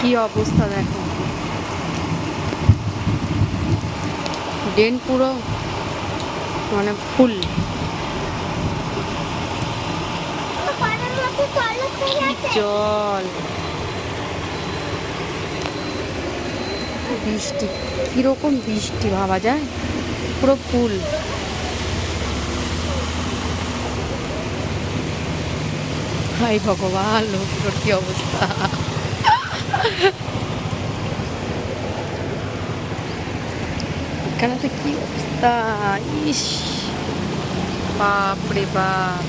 কি অবস্থা দেখো, ড্রেন পুরো মানে ফুল। জল, বৃষ্টি, কিরকম বৃষ্টি ভাবা যায়, পুরো ফুল। হাই ভগবান, লোকগুলোর কি অবস্থা। এখানে তো কি অবস্থা, ইস বাপ রে বাপ,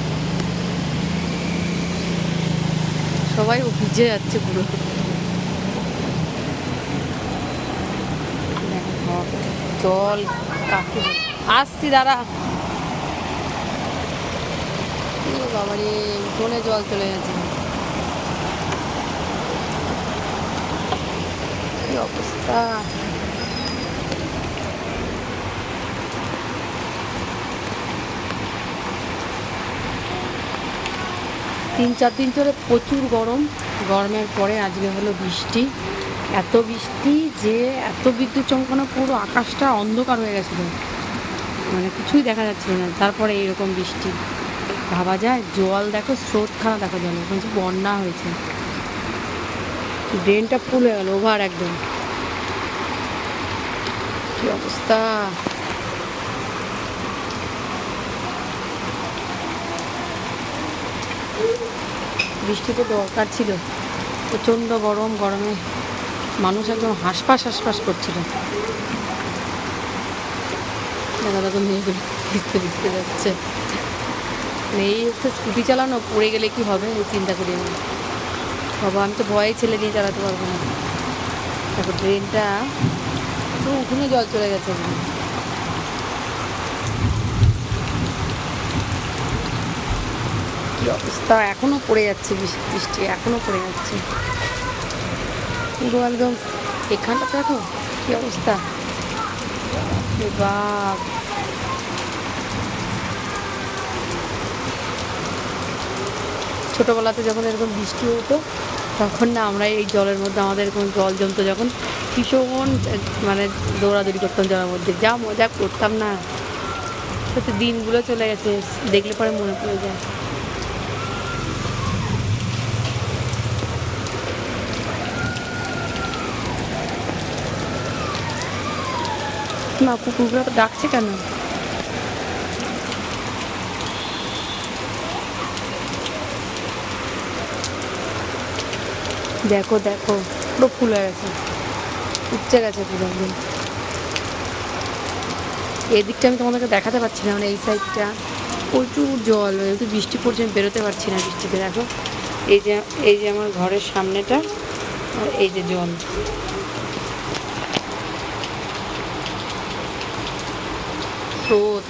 সবাই ভিজে যাচ্ছে পুরো। জল কাকে আসছি, দাঁড়া। বাবা রে, উঠোনে জল চলে গেছে, কি অবস্থা। তিন চার দিন ধরে প্রচুর গরম, গরমের পরে আজকে হলো বৃষ্টি। এত বৃষ্টি যে এত বিদ্যুৎ চমকানো, পুরো আকাশটা অন্ধকার হয়ে গেছিলো, মানে কিছুই দেখা যাচ্ছিল না। তারপরে এইরকম বৃষ্টি, ভাবা যায়। জল দেখো, স্রোত খারাপ দেখো, জল বলছে বন্যা হয়েছে, ড্রেনটা ফুল হয়ে গেল, ওভার একদম, কি অবস্থা। বৃষ্টিতে দরকার ছিল, প্রচণ্ড গরম, গরমে মানুষ একদম হাঁসফাঁস হাঁসফাঁস করছিল। দেখা দেখো মেয়েগুলো ভিজতে ভিজতে যাচ্ছে, এই হচ্ছে স্কুটি চালানো, পড়ে গেলে কি হবে এই চিন্তা করি আমি। বাবা, আমি তো ভয়ে ছেলে নিয়ে চালাতে পারবো না। দেখো ট্রেনটা তো উঠোনে জল চলে গেছে, কি অবস্থা, এখনো পড়ে যাচ্ছে বৃষ্টি, এখনো পড়ে যাচ্ছে পুরো একদম। এখানটা দেখো কি অবস্থা, বাপ। ছোটোবেলাতে যখন এরকম বৃষ্টি হতো, তখন না আমরা এই জলের মধ্যে, আমাদের এরকম জল জমতো যখন, ভীষণ মানে দৌড়াদৌড়ি করতাম জলের মধ্যে, যা মজা করতাম না। সত্যি দিনগুলো চলে গেছে, দেখলে পরে মনে পড়ে যায়। না, কুকুরগুলো তো ডাকছে কেন? দেখো দেখো, পুরো ফুল হয়ে গেছে, উপচে গেছে পুরো একদম। এদিকটা আমি তোমাদেরকে দেখাতে পারছি না, মানে এই সাইডটা প্রচুর জল, যেহেতু বৃষ্টি পড়ছে আমি বেরোতে পারছি না বৃষ্টিতে। দেখো এই যে আমার ঘরের সামনেটা, আর এই যে জল, স্রোত